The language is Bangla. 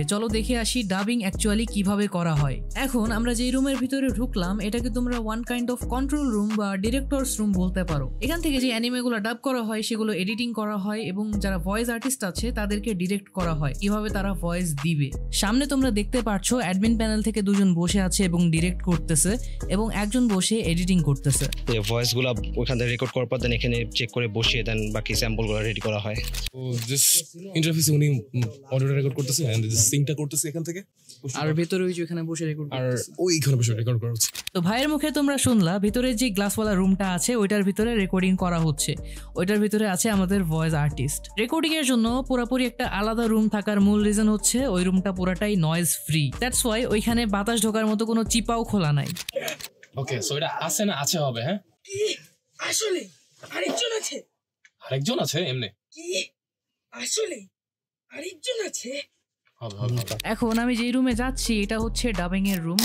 চলো দেখে আসি ডাবিং অ্যাকচুয়ালি কিভাবে করা হয়। এখন আমরা যে রুমের ভিতরে ঢুকলাম এটাকে তোমরা one kind of control room বা ডিরেক্টরস রুম বলতে পারো। এখান থেকে যে অ্যানিমেগুলো ডাব করা হয় সেগুলো এডিটিং করা হয় এবং যারা ভয়েস আর্টিস্ট আছে তাদেরকে ডিরেক্ট করা হয় কিভাবে তারা ভয়েস দিবে। সামনে তোমরা দেখতে পাচ্ছ অ্যাডমিন প্যানেল থেকে দুজন বসে আছে এবং ডিরেক্ট করতেছে এবং একজন বসে এডিটিং করতেছে। ভয়েসগুলো ওখান থেকে রেকর্ড করার পর দেন এখানে চেক করে বসিয়ে দেন বাকি স্যাম্পলগুলো রেডি করা হয়। তো দিস ইন্টারফেসে উনি অডিও রেকর্ড করতেছে এন্ড দিস সিংটা করতেছে এখান থেকে, আর ভিতরে ওই যে এখানে বসে রেকর্ড আর করতেছে, ওইখানে বসে রেকর্ড করা হচ্ছে। তো ভাইয়ের মুখে তোমরা শুনলা ভিতরে যে গ্লাসওয়ালা রুমটা আছে ওইটার ভিতরে রেকর্ডিং করা হচ্ছে, ওইটার ভিতরে আছে আমাদের ভয়েস আর্টিস্ট। রেকর্ডিং এর জন্য পুরোপুরি একটা আলাদা রুম থাকার মূল রিজন হচ্ছে ওই রুমটা পুরাটাই নয়েজ ফ্রি, দ্যাটস ওয়াই ওইখানে বাতাস ঢোকার মতো কোনো চিপাও খোলা নাই। ওকে, সো এটা আছে না আছে হবে? হ্যাঁ, কি আসলে আরেকজন আছে? আরেকজন আছে এমনি? কি আসলে আরেকজন আছে? হবে হবে হবে। এখন আমি যেই রুমে যাচ্ছি এটা হচ্ছে ডাবিং এর রুম।